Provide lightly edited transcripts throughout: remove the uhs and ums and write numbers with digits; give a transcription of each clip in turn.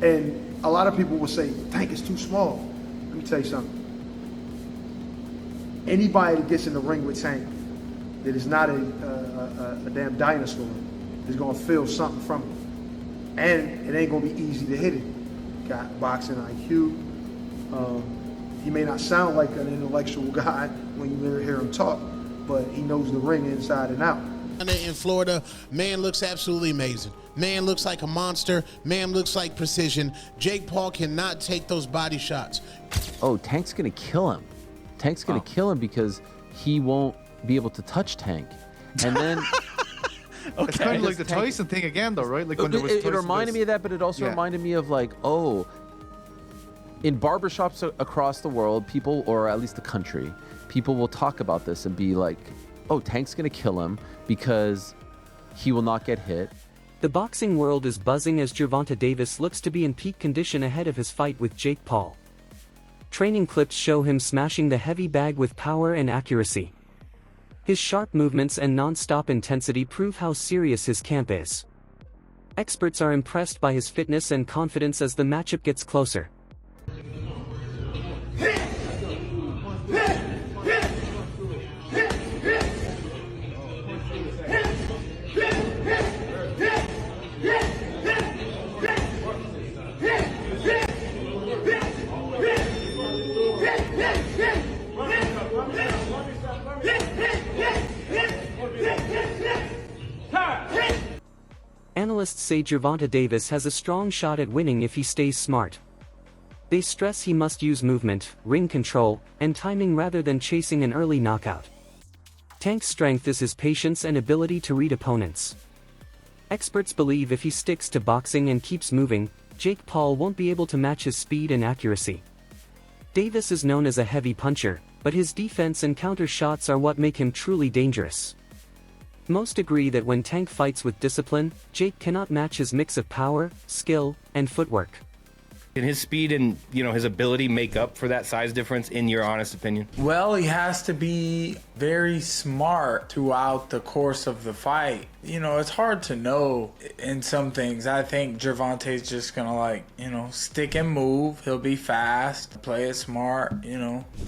And a lot of people will say, Tank is too small. Let me tell you something. Anybody that gets in the ring with Tank that is not a damn dinosaur is gonna feel something from it. And it ain't gonna be easy to hit it. Got boxing IQ. He may not sound like an intellectual guy when you hear him talk, but he knows the ring inside and out. In Florida, man looks absolutely amazing. Man looks like a monster. Man looks like precision. Jake Paul cannot take those body shots. Oh, Tank's gonna kill him. Tank's gonna kill him because he won't be able to touch Tank. And then okay. It's kind of like the Tyson thing again, though, right? Like when it reminded me of that, but it also reminded me of like, oh, in barbershops across the world, people, or at least the country, people will talk about this and be like, oh, Tank's gonna kill him because he will not get hit. The boxing world is buzzing as Gervonta Davis looks to be in peak condition ahead of his fight with Jake Paul. Training clips show him smashing the heavy bag with power and accuracy. His sharp movements and non-stop intensity prove how serious his camp is. Experts are impressed by his fitness and confidence as the matchup gets closer. Analysts say Gervonta Davis has a strong shot at winning if he stays smart. They stress he must use movement, ring control, and timing rather than chasing an early knockout. Tank's strength is his patience and ability to read opponents. Experts believe if he sticks to boxing and keeps moving, Jake Paul won't be able to match his speed and accuracy. Davis is known as a heavy puncher, but his defense and counter shots are what make him truly dangerous. Most agree that when Tank fights with discipline, Jake cannot match his mix of power, skill, and footwork. Can his speed and, his ability make up for that size difference, in your honest opinion? Well, he has to be very smart throughout the course of the fight. It's hard to know in some things. I think Gervonta's just gonna stick and move. He'll be fast, play it smart,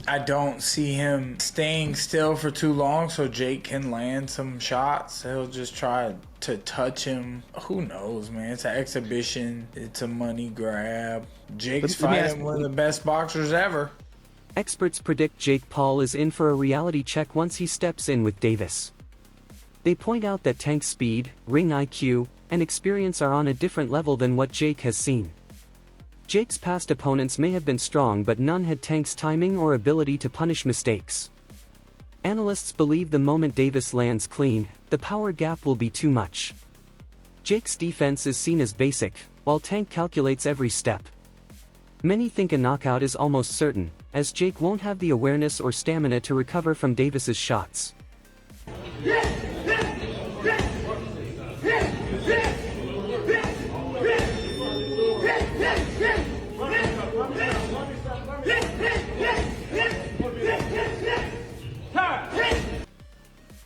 I don't see him staying still for too long so Jake can land some shots. He'll just try to touch him. Who knows, man? It's an exhibition. It's a money grab. Jake's fighting one of the best boxers ever. Experts predict Jake Paul is in for a reality check once he steps in with Davis. They point out that Tank's speed, ring IQ, and experience are on a different level than what Jake has seen. Jake's past opponents may have been strong, but none had Tank's timing or ability to punish mistakes. Analysts believe the moment Davis lands clean, the power gap will be too much. Jake's defense is seen as basic, while Tank calculates every step. Many think a knockout is almost certain, as Jake won't have the awareness or stamina to recover from Davis's shots.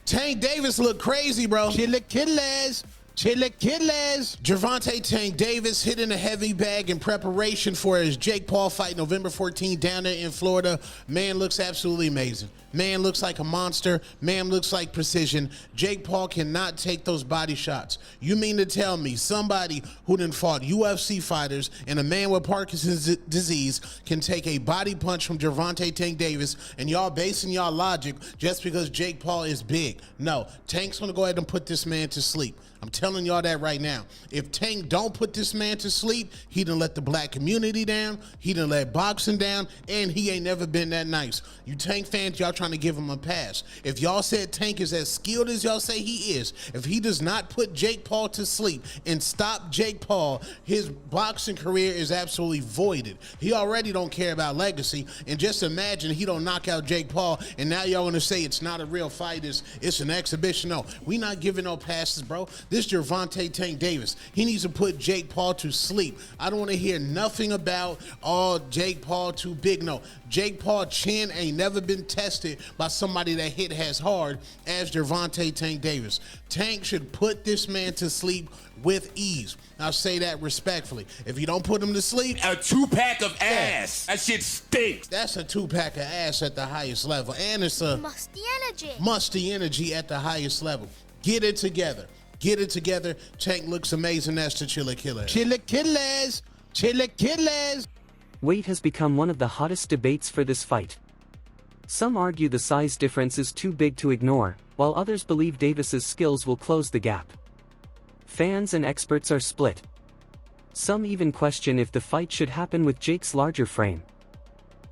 Tank Davis look crazy, bro. Chilaquiles. Gervonta Tank Davis hitting a heavy bag in preparation for his Jake Paul fight November 14th down there in Florida. Man looks absolutely amazing. Man looks like a monster. Man looks like precision. Jake Paul cannot take those body shots. You mean to tell me somebody who done fought UFC fighters and a man with Parkinson's disease can take a body punch from Gervonta Tank Davis, and y'all basing y'all logic just because Jake Paul is big? No, Tank's gonna go ahead and put this man to sleep. I'm telling y'all that right now. If Tank don't put this man to sleep, he done let the black community down, he done let boxing down, and he ain't never been that nice. You Tank fans, y'all trying to give him a pass. If y'all said Tank is as skilled as y'all say he is, if he does not put Jake Paul to sleep and stop Jake Paul, his boxing career is absolutely voided. He already don't care about legacy, and just imagine he don't knock out Jake Paul, and now y'all gonna say it's not a real fight, it's an exhibition. No, we not giving no passes, bro. This Gervonta Tank Davis, he needs to put Jake Paul to sleep. I don't want to hear nothing about, oh, Jake Paul too big. No, Jake Paul chin ain't never been tested by somebody that hit as hard as Gervonta Tank Davis. Tank should put this man to sleep with ease. I'll say that respectfully. If you don't put him to sleep, a 2-pack of ass. That shit stinks. that's a 2-pack of ass at the highest level. And it's a musty energy at the highest level. Get it together. Get it together. Tank looks amazing. That's the Chilla Killers. Chilla Killers. Chilla Killers. Weight has become one of the hottest debates for this fight. Some argue the size difference is too big to ignore, while others believe Davis's skills will close the gap. Fans and experts are split. Some even question if the fight should happen with Jake's larger frame.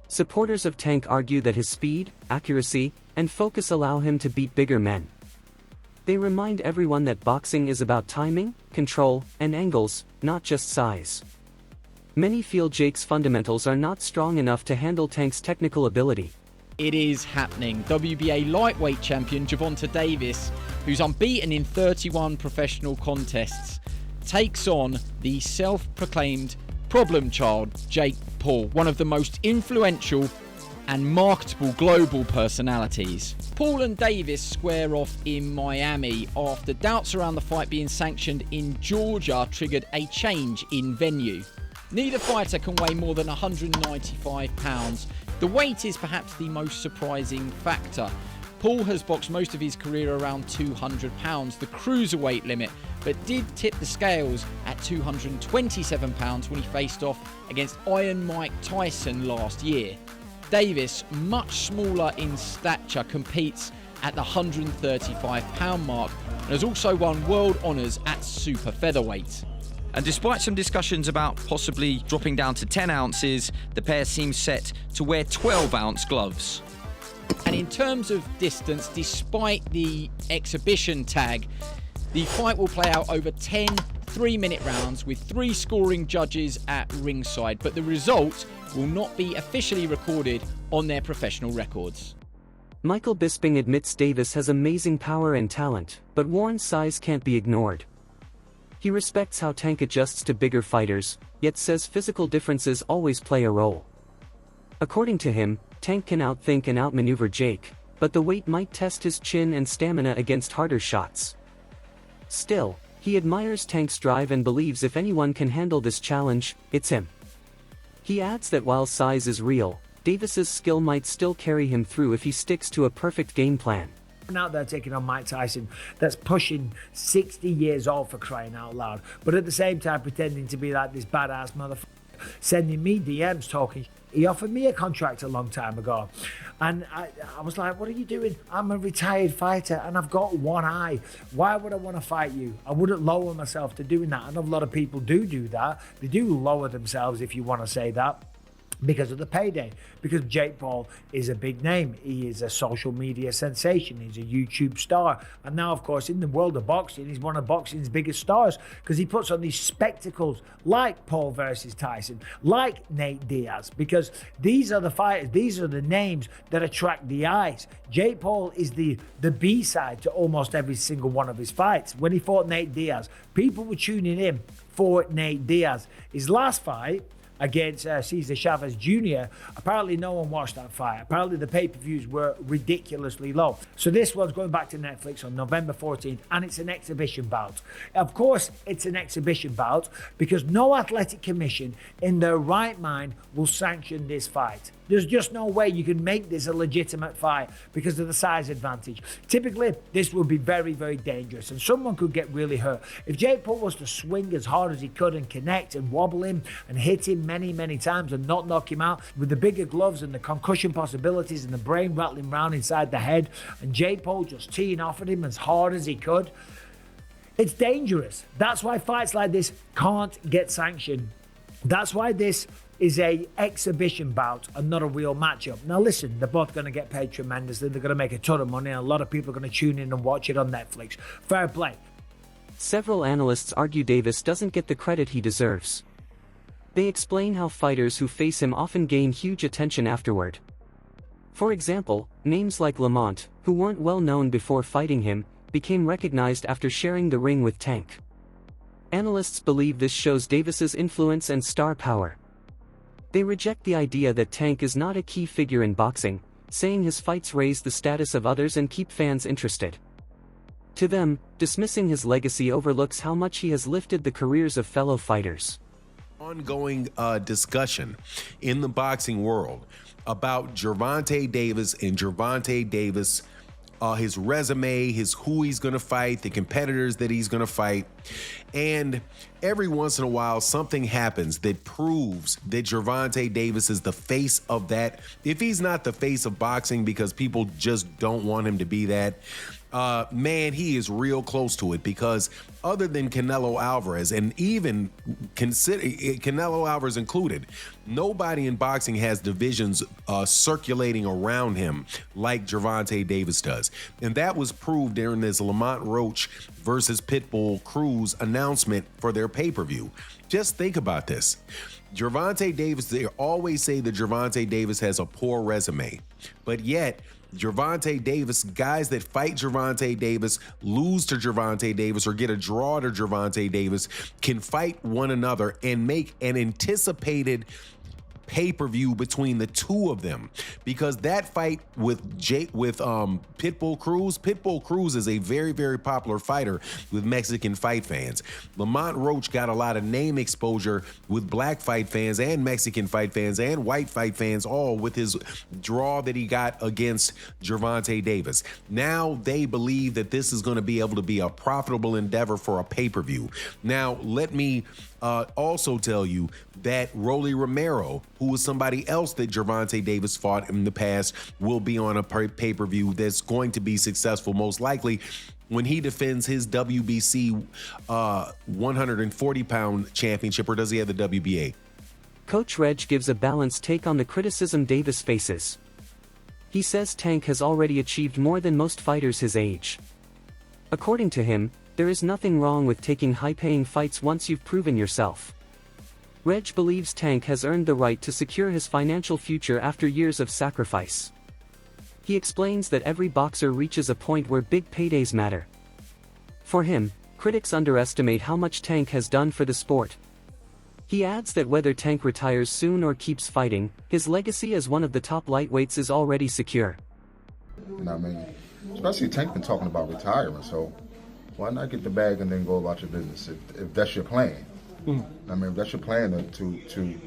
Supporters of Tank argue that his speed, accuracy, and focus allow him to beat bigger men. They remind everyone that boxing is about timing, control, and angles, not just size. Many feel Jake's fundamentals are not strong enough to handle Tank's technical ability. It is happening. WBA lightweight champion Gervonta Davis, who's unbeaten in 31 professional contests, takes on the self-proclaimed problem child, Jake Paul, one of the most influential and marketable global personalities. Paul and Davis square off in Miami after doubts around the fight being sanctioned in Georgia triggered a change in venue. Neither fighter can weigh more than 195 pounds. The weight is perhaps the most surprising factor. Paul has boxed most of his career around 200 pounds, the cruiserweight limit, but did tip the scales at 227 pounds when he faced off against Iron Mike Tyson last year. Davis, much smaller in stature, competes at the 135 pound mark and has also won world honours at super featherweight. And despite some discussions about possibly dropping down to 10 ounces, the pair seem set to wear 12-ounce gloves. And in terms of distance, despite the exhibition tag, the fight will play out over 10 3-minute rounds with 3 scoring judges at ringside, but the result will not be officially recorded on their professional records. Michael Bisping admits Davis has amazing power and talent, but Warren's size can't be ignored. He respects how Tank adjusts to bigger fighters, yet says physical differences always play a role. According to him, Tank can outthink and outmaneuver Jake, but the weight might test his chin and stamina against harder shots. Still, he admires Tank's drive and believes if anyone can handle this challenge, it's him. He adds that while size is real, Davis's skill might still carry him through if he sticks to a perfect game plan. Out there taking on Mike Tyson that's pushing 60 years old, for crying out loud, but at the same time pretending to be like this badass motherfucker, sending me DMs talking. He offered me a contract a long time ago and I was like, what are you doing? I'm a retired fighter and I've got one eye. Why would I want to fight you? I wouldn't lower myself to doing that. I know a lot of people do that. They do lower themselves, if you want to say that, because of the payday, because Jake Paul is a big name. He is a social media sensation. He's a YouTube star. And now, of course, in the world of boxing, he's one of boxing's biggest stars because he puts on these spectacles like Paul versus Tyson, like Nate Diaz, because these are the fighters, these are the names that attract the eyes. Jake Paul is the B-side to almost every single one of his fights. When he fought Nate Diaz, people were tuning in for Nate Diaz. His last fight, against Cesar Chavez Jr. Apparently no one watched that fight. Apparently the pay-per-views were ridiculously low. So this one's going back to Netflix on November 14th and it's an exhibition bout. Of course it's an exhibition bout because no athletic commission in their right mind will sanction this fight. There's just no way you can make this a legitimate fight because of the size advantage. Typically, this would be very, very dangerous and someone could get really hurt. If Jake Paul was to swing as hard as he could and connect and wobble him and hit him many, many times and not knock him out with the bigger gloves and the concussion possibilities and the brain rattling around inside the head and Jake Paul just teeing off at him as hard as he could, it's dangerous. That's why fights like this can't get sanctioned. That's why this is a exhibition bout and not a real matchup. Now listen, they're both going to get paid tremendously. They're going to make a ton of money and a lot of people are going to tune in and watch it on Netflix. Fair play. Several analysts argue Davis doesn't get the credit he deserves. They explain how fighters who face him often gain huge attention afterward. For example, names like Lamont, who weren't well known before fighting him, became recognized after sharing the ring with Tank. Analysts believe this shows Davis's influence and star power. They reject the idea that Tank is not a key figure in boxing, saying his fights raise the status of others and keep fans interested. To them, dismissing his legacy overlooks how much he has lifted the careers of fellow fighters. Ongoing discussion in the boxing world about Gervonta Davis and Gervonta Davis, his resume, who he's going to fight, the competitors that he's going to fight. And every once in a while, something happens that proves that Gervonta Davis is the face of that. If he's not the face of boxing because people just don't want him to be that, man, he is real close to it, because other than Canelo Alvarez, and even consider Canelo Alvarez included, nobody in boxing has divisions circulating around him like Gervonta Davis does. And that was proved during this Lamont Roach versus Pitbull Cruz announcement for their pay-per-view. Just think about this. Gervonta Davis, they always say that Gervonta Davis has a poor resume, but yet Gervonta Davis, guys that fight Gervonta Davis, lose to Gervonta Davis, or get a draw to Gervonta Davis, can fight one another and make an anticipated pay-per-view between the two of them. Because that fight with Pitbull Cruz is a very, very popular fighter with Mexican fight fans. Lamont Roach got a lot of name exposure with black fight fans and Mexican fight fans and white fight fans, all with his draw that he got against Gervonta Davis. Now they believe that this is going to be able to be a profitable endeavor for a pay-per-view. Now, let me also tell you that Rolly Romero, who was somebody else that Gervonta Davis fought in the past, will be on a pay-per-view that's going to be successful, most likely, when he defends his WBC 140-pound championship. Or does he have the WBA? Coach Reg gives a balanced take on the criticism Davis faces. He says Tank has already achieved more than most fighters his age. According to him, there is nothing wrong with taking high-paying fights once you've proven yourself. Reg believes Tank has earned the right to secure his financial future after years of sacrifice. He explains that every boxer reaches a point where big paydays matter. For him, critics underestimate how much Tank has done for the sport. He adds that whether Tank retires soon or keeps fighting, his legacy as one of the top lightweights is already secure. You know what I mean? Especially Tank been talking about retiring, so why not get the bag and then go about your business if that's your plan? I mean, if that's your plan to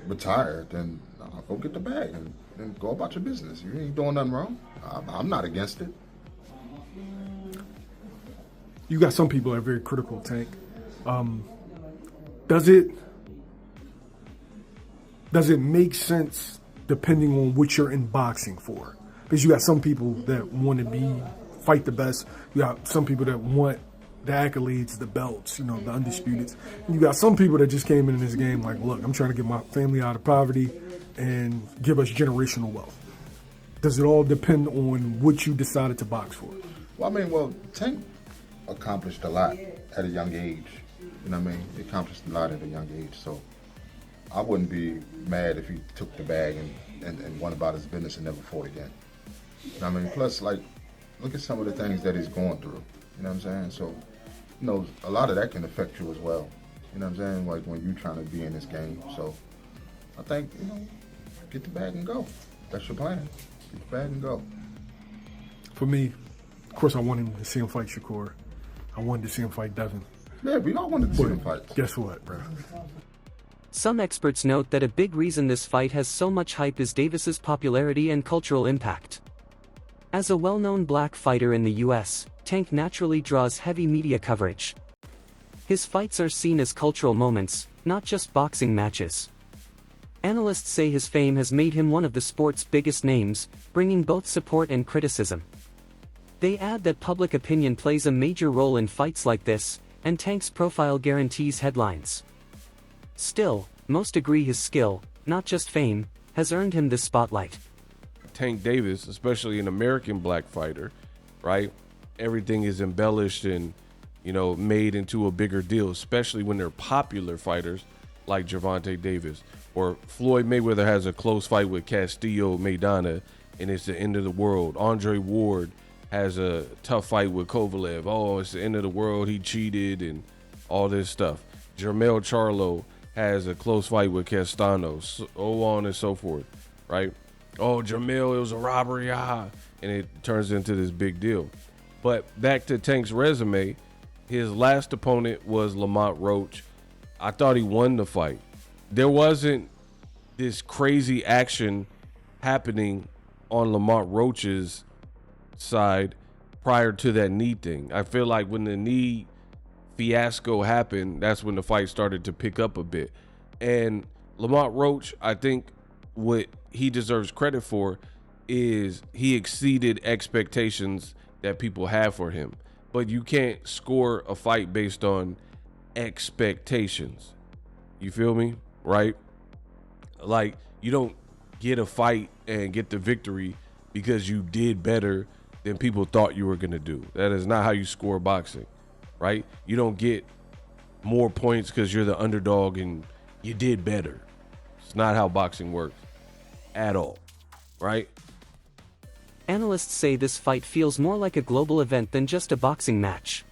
retire, then go get the bag and go about your business. You ain't doing nothing wrong. I'm not against it. You got some people that are very critical of Tank. Does it make sense depending on what you're in boxing for? Because you got some people that want to fight the best. You got some people that want the accolades, the belts, the undisputeds. And you got some people that just came in this game like, look, I'm trying to get my family out of poverty and give us generational wealth. Does it all depend on what you decided to box for? Well, Tank accomplished a lot at a young age. You know what I mean? He accomplished a lot at a young age. So I wouldn't be mad if he took the bag and went about his business and never fought again. You know what I mean? Plus, look at some of the things that he's going through. You know what I'm saying? So, a lot of that can affect you as well. You know what I'm saying? Like when you're trying to be in this game. So I think, get the bag and go. That's your plan. Get the bag and go. For me, of course, I wanted to see him fight Shakur. I wanted to see him fight Devin. Yeah, we all wanted to see him fight. Guess what, bro? Some experts note that a big reason this fight has so much hype is Davis's popularity and cultural impact. As a well-known black fighter in the US, Tank naturally draws heavy media coverage. His fights are seen as cultural moments, not just boxing matches. Analysts say his fame has made him one of the sport's biggest names, bringing both support and criticism. They add that public opinion plays a major role in fights like this, and Tank's profile guarantees headlines. Still, most agree his skill, not just fame, has earned him this spotlight. Tank Davis, especially an American black fighter, right? Everything is embellished and, made into a bigger deal, especially when they're popular fighters like Gervonta Davis. Or Floyd Mayweather has a close fight with Castillo Maidana, and it's the end of the world. Andre Ward has a tough fight with Kovalev. Oh, it's the end of the world. He cheated and all this stuff. Jermell Charlo has a close fight with Castano, so on and so forth, right? Oh, Jermell, it was a robbery, and it turns into this big deal. But back to Tank's resume, his last opponent was Lamont Roach. I thought he won the fight. There wasn't this crazy action happening on Lamont Roach's side prior to that knee thing. I feel like when the knee fiasco happened, that's when the fight started to pick up a bit. And Lamont Roach, I think what he deserves credit for is he exceeded expectations that people have for him. But you can't score a fight based on expectations. You feel me? Right? Like, you don't get a fight and get the victory because you did better than people thought you were going to do. That is not how you score boxing, right? You don't get more points because you're the underdog and you did better. It's not how boxing works at all, right? Analysts say this fight feels more like a global event than just a boxing match.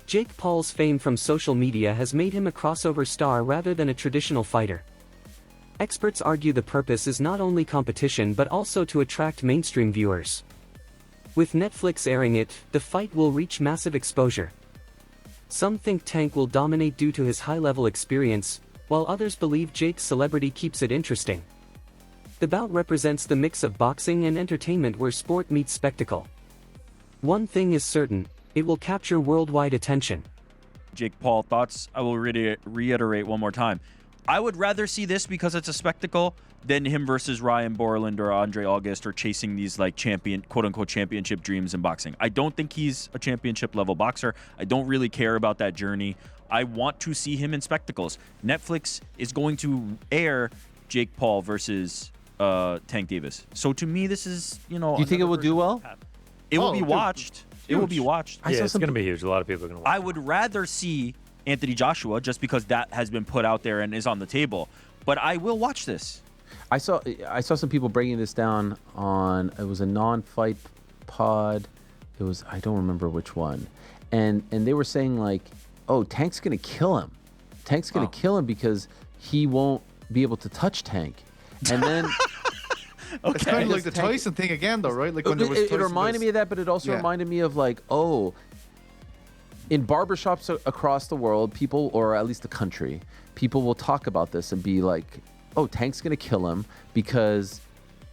Jake Paul's fame from social media has made him a crossover star rather than a traditional fighter. Experts argue the purpose is not only competition but also to attract mainstream viewers. With Netflix airing it, the fight will reach massive exposure. Some think Tank will dominate due to his high-level experience, while others believe Jake's celebrity keeps it interesting. The bout represents the mix of boxing and entertainment where sport meets spectacle. One thing is certain, it will capture worldwide attention. Jake Paul, thoughts? I will reiterate one more time. I would rather see this because it's a spectacle than him versus Ryan Borland or Andre August or chasing these like quote-unquote championship dreams in boxing. I don't think he's a championship level boxer. I don't really care about that journey. I want to see him in spectacles. Netflix is going to air Jake Paul versus Tank Davis. So to me, this is, Do you think it will do well? It will be watched. It will be watched. Yeah, it's going to be huge. A lot of people are going to watch. I would rather see Anthony Joshua just because that has been put out there and is on the table. But I will watch this. I saw some people breaking this down on, it was a non-fight pod. It was, I don't remember which one. And they were saying like, oh, Tank's going to kill him. Tank's going to kill him because he won't be able to touch Tank. And then It's kind of like the Tyson thing again, though, right? Like when there was it reminded me of that, but it also reminded me of like, oh, in barbershops across the world, people, or at least the country, people will talk about this and be like, oh, Tank's going to kill him because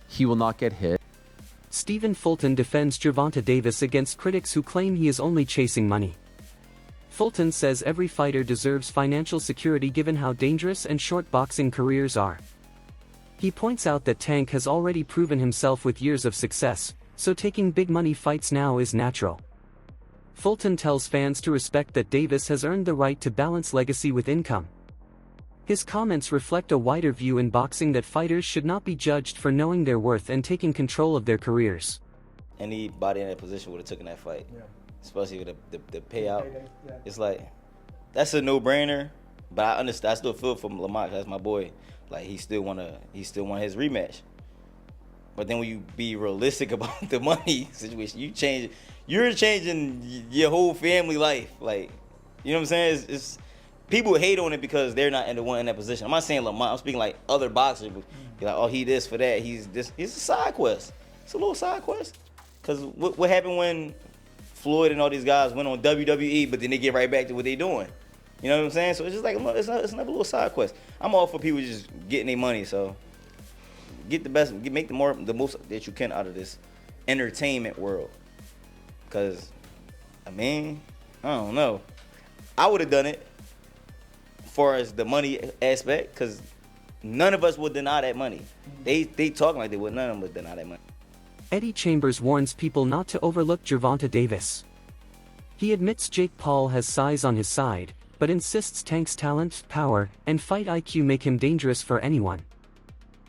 he will not get hit. Stephen Fulton defends Gervonta Davis against critics who claim he is only chasing money. Fulton says every fighter deserves financial security given how dangerous and short boxing careers are. He points out that Tank has already proven himself with years of success, so taking big money fights now is natural. Fulton tells fans to respect that Davis has earned the right to balance legacy with income. His comments reflect a wider view in boxing that fighters should not be judged for knowing their worth and taking control of their careers. Anybody in that position would have taken that fight, especially with the payout. It's like, that's a no-brainer, but I understand. I still feel for Lamont. That's my boy. Like he still want his rematch. But then when you be realistic about the money situation, you're changing your whole family life. Like, you know what I'm saying? It's people hate on it because they're not in that position. I'm not saying Lamont. I'm speaking like other boxers. You're like, oh, he this for that. He's this. It's a side quest. It's a little side quest. Because what happened when Floyd and all these guys went on WWE, but then they get right back to what they doing? You know what I'm saying? So it's just like it's another little side quest. I'm all for people just getting their money. So get the best, make the most that you can out of this entertainment world. Because I mean, I don't know. I would have done it as far as the money aspect, because none of us would deny that money. They talking like they would. None of them would deny that money. Eddie Chambers warns people not to overlook Gervonta Davis. He admits Jake Paul has size on his side, but insists Tank's talent, power, and fight IQ make him dangerous for anyone.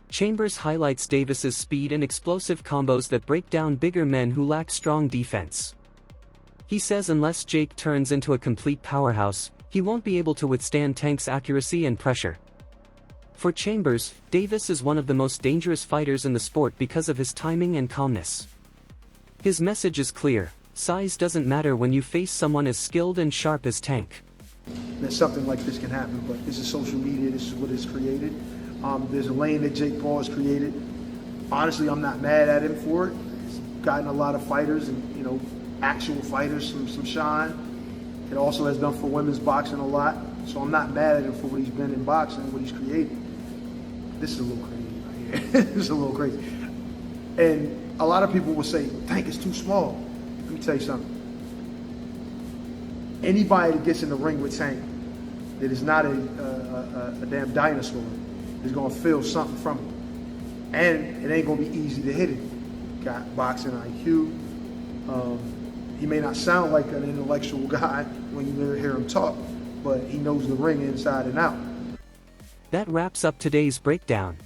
Chambers highlights Davis's speed and explosive combos that break down bigger men who lack strong defense. He says unless Jake turns into a complete powerhouse, he won't be able to withstand Tank's accuracy and pressure. For Chambers, Davis is one of the most dangerous fighters in the sport because of his timing and calmness. His message is clear: size doesn't matter when you face someone as skilled and sharp as Tank. That something like this can happen, but this is social media, this is what it's created. There's a lane that Jake Paul has created. Honestly, I'm not mad at him for it. He's gotten a lot of fighters and, you know, actual fighters some shine. It also has done for women's boxing a lot. So I'm not mad at him for what he's been in boxing, what he's created. This is a little crazy right here. This is a little crazy. And a lot of people will say, Tank is too small. Let me tell you something. Anybody that gets in the ring with Tank that is not a damn dinosaur is going to feel something from him. And it ain't going to be easy to hit him. Got boxing IQ. He may not sound like an intellectual guy when you hear him talk, but he knows the ring inside and out. That wraps up today's breakdown.